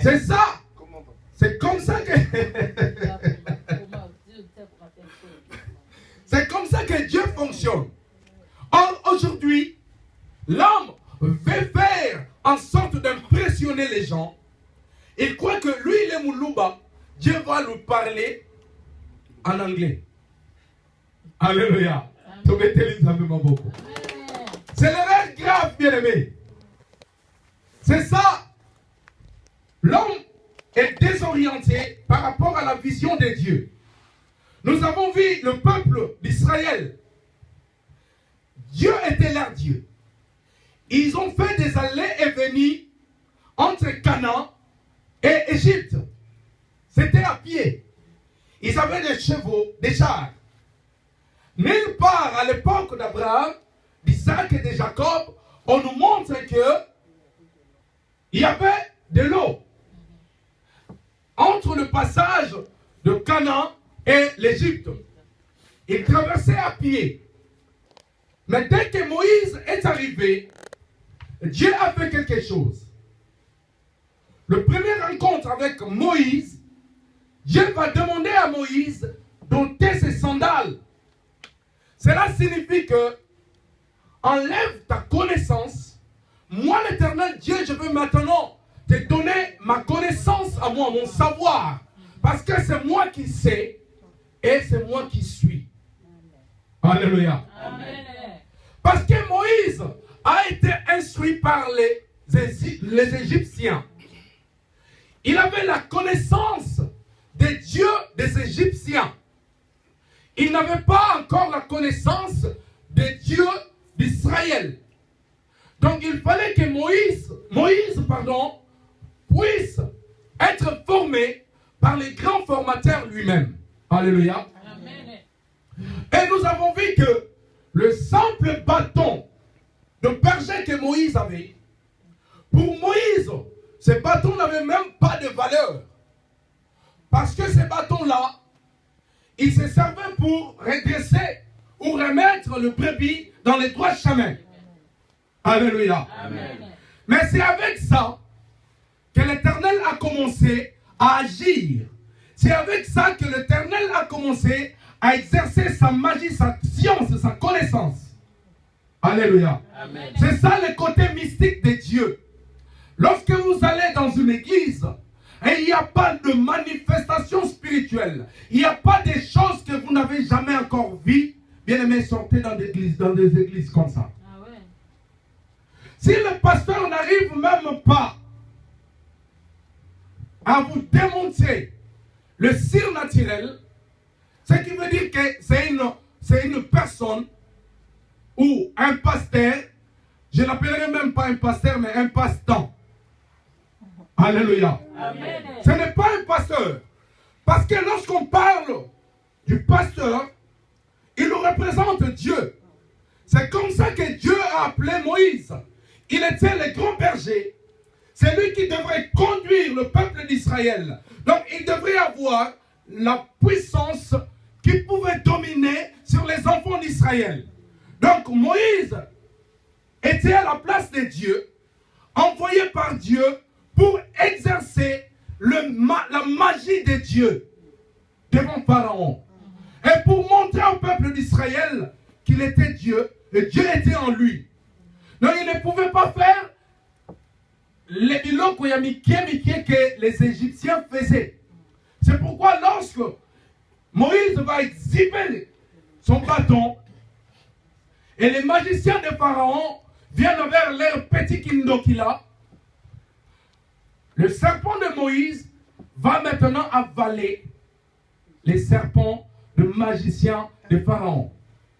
C'est ça. C'est comme ça que... C'est comme ça que Dieu fonctionne. Or, aujourd'hui, l'homme veut faire en sorte d'impressionner les gens. Il croit que lui, il est Moulouba. Dieu va lui parler en anglais. Alléluia. C'est l'erreur grave, bien-aimé. C'est ça. L'homme est désorienté par rapport à la vision de Dieu. Nous avons vu le peuple d'Israël. Dieu était leur Dieu. Ils ont fait des allées et venues entre Canaan et Égypte. C'était à pied. Ils avaient des chevaux, des chars. Nulle part à l'époque d'Abraham, d'Isaac et de Jacob, on nous montre que il y avait de l'eau entre le passage de Canaan et l'Égypte. Ils traversaient à pied. Mais dès que Moïse est arrivé, Dieu a fait quelque chose. Le premier rencontre avec Moïse, Dieu va demander à Moïse d'ôter ses sandales. Cela signifie que enlève ta connaissance. Moi, l'Éternel Dieu, je veux maintenant te donner ma connaissance à moi, mon savoir. Parce que c'est moi qui sais et c'est moi qui suis. Alléluia. Amen. Parce que Moïse a été instruit par les Égyptiens. Il avait la connaissance des dieux des Égyptiens. Il n'avait pas encore la connaissance des dieux d'Israël. Donc il fallait que Moïse puisse être formé par les grands formateurs lui-même. Alléluia. Amen. Et nous avons vu que le simple bâton de berger que Moïse avait, pour Moïse, ce bâton n'avait même pas de valeur. Parce que ces bâtons-là, ils se servaient pour redresser ou remettre le brebis dans les droits chemins. Alléluia. Amen. Mais c'est avec ça que l'Éternel a commencé à agir. C'est avec ça que l'Éternel a commencé à exercer sa magie, sa science, sa connaissance. Alléluia. Amen. C'est ça le côté mystique de Dieu. Lorsque vous allez dans une église, et il n'y a pas de manifestation spirituelle, il n'y a pas des choses que vous n'avez jamais encore vues, bien aimé, sortez dans des églises comme ça. Ah ouais. Si le pasteur n'arrive même pas à vous démontrer le surnaturel, ce qui veut dire que c'est une personne ou un pasteur, je n'appellerai même pas un pasteur, mais un passe-temps. Alléluia. Amen. Ce n'est pas un pasteur. Parce que lorsqu'on parle du pasteur, il nous représente Dieu. C'est comme ça que Dieu a appelé Moïse. Il était le grand berger. C'est lui qui devrait conduire le peuple d'Israël. Donc il devrait avoir la puissance qui pouvait dominer sur les enfants d'Israël. Donc Moïse était à la place de Dieu, envoyé par Dieu pour exercer la magie de Dieu devant Pharaon. Et pour montrer au peuple d'Israël qu'il était Dieu, et Dieu était en lui. Donc il ne pouvait pas faire les bilans que les Égyptiens faisaient. C'est pourquoi lorsque Moïse va exhiber son bâton, et les magiciens de Pharaon viennent vers leur petit kindo qu'il a, le serpent de Moïse va maintenant avaler les serpents de magiciens de Pharaon.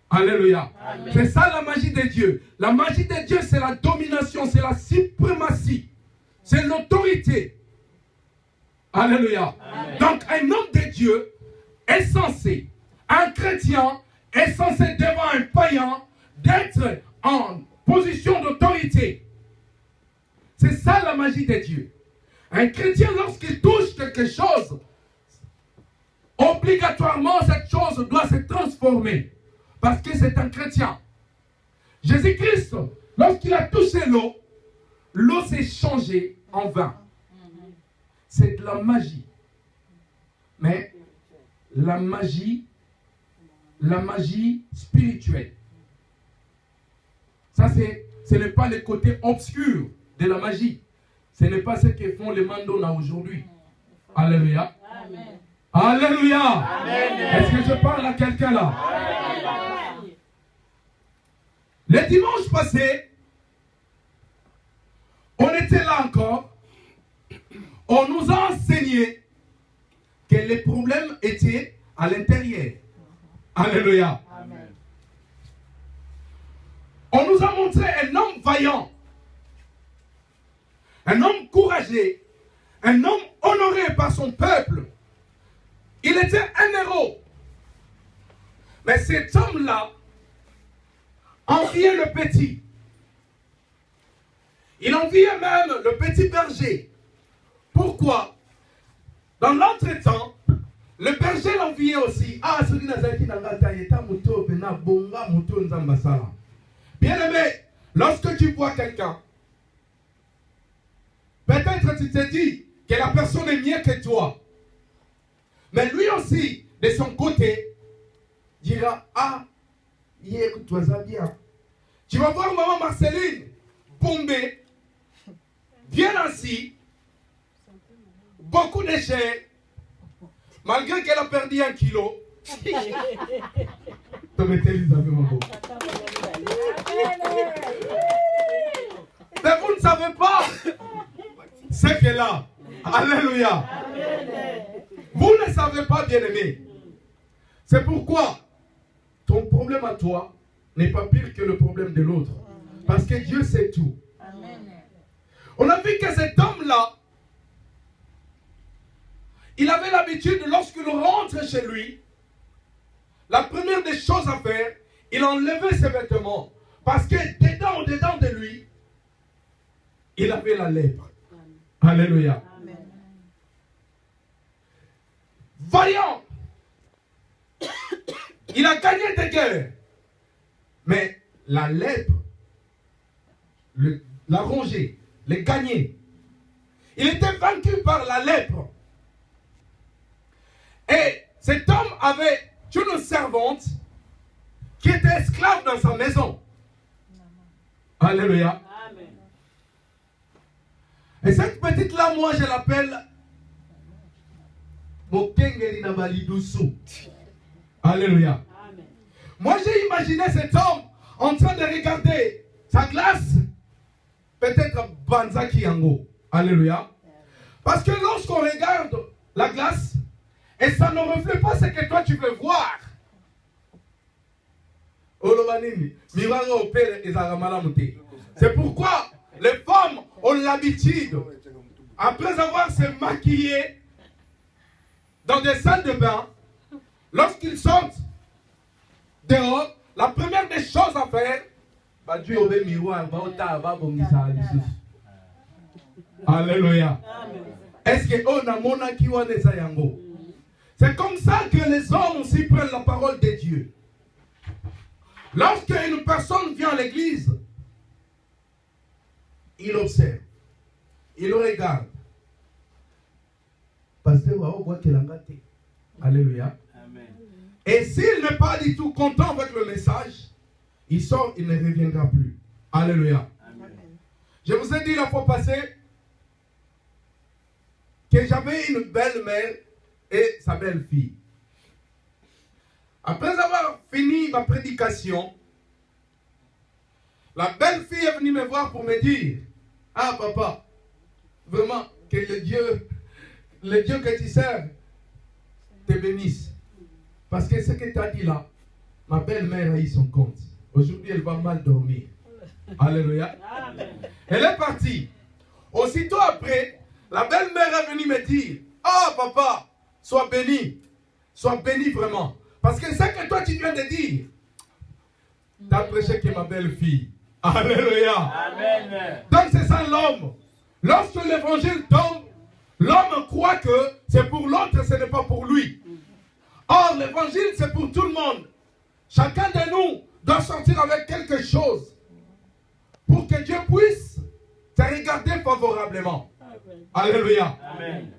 Alléluia. C'est ça la magie de Dieu. La magie de Dieu, c'est la domination, c'est la suprématie, c'est l'autorité. Alléluia. Amen. Donc un homme de Dieu est censé, un chrétien est censé devant un païen d'être en position d'autorité. C'est ça la magie de Dieu. Un chrétien, lorsqu'il touche quelque chose, obligatoirement cette chose doit se transformer. Parce que c'est un chrétien. Jésus-Christ, lorsqu'il a touché l'eau, l'eau s'est changée en vin. c'est de la magie. Mais la magie spirituelle. Ça, ce n'est pas le côté obscur de la magie. Ce n'est pas ce que font les mandona aujourd'hui. Alléluia. Amen. Alléluia. Amen. Est-ce que je parle à quelqu'un là? Amen. Le dimanche passé, on était là encore. On nous a enseigné que les problèmes étaient à l'intérieur. Alléluia. Amen. On nous a montré un homme vaillant, un homme courageux, un homme honoré par son peuple. Il était un héros. Mais cet homme-là enviait le petit. Il enviait même le petit berger. Pourquoi? Dans l'entretemps, le berger l'enviait aussi. Bien aimé, lorsque tu vois quelqu'un, peut-être tu te dis que la personne est mieux que toi. Mais lui aussi, de son côté, dira, ah, écoute-toi ça bien. Tu vas voir maman Marceline, bombée, bien assis, beaucoup de chair, malgré qu'elle a perdu 1 kilo. Mais vous ne savez pas ce qu'elle a. Alléluia. Vous ne savez pas, bien-aimé. C'est pourquoi ton problème à toi n'est pas pire que le problème de l'autre. Parce que Dieu sait tout. On a vu que cet homme-là, il avait l'habitude, lorsqu'il rentre chez lui, la première des choses à faire, il enlevait ses vêtements. Parce que dedans de lui, il avait la lèpre. Alléluia. Amen. Vaillant. Il a gagné des guerres. Mais la lèpre l'a rongé, l'a gagné. Il était vaincu par la lèpre. Et cet homme avait une servante qui était esclave dans sa maison. Alléluia. Amen. Et cette petite-là, moi, je l'appelle Mokengeli Nabalidusu. Alléluia. Amen. Moi, j'ai imaginé cet homme en train de regarder sa glace, peut-être Banzaki Yango. Alléluia. Parce que lorsqu'on regarde la glace, et ça ne reflète pas ce que toi tu veux voir. C'est pourquoi les femmes ont l'habitude, après avoir se maquillé dans des salles de bain, lorsqu'ils sortent dehors, la première des choses à faire, alléluia. Est-ce que on a mona kiwa neza yango? C'est comme ça que les hommes aussi prennent la parole de Dieu. Lorsque une personne vient à l'église, il observe, il regarde. Alléluia. Amen. Et s'il n'est pas du tout content avec le message, il sort, il ne reviendra plus. Alléluia. Amen. Je vous ai dit la fois passée que j'avais une belle-mère et sa belle-fille. Après avoir fini ma prédication, la belle-fille est venue me voir pour me dire, ah papa, vraiment que le Dieu que tu sers te bénisse. Parce que ce que tu as dit là, ma belle-mère a eu son compte. Aujourd'hui, elle va mal dormir. Alléluia. Amen. Elle est partie. Aussitôt après, la belle-mère est venue me dire, ah papa, sois béni vraiment. Parce que ce que toi tu viens de dire, tu as prêché que ma belle-fille. Alléluia. Amen. Donc c'est ça l'homme. Lorsque l'évangile tombe, l'homme croit que c'est pour l'autre, ce n'est pas pour lui. Or, l'évangile c'est pour tout le monde. Chacun de nous doit sortir avec quelque chose pour que Dieu puisse te regarder favorablement. Amen. Alléluia. Amen.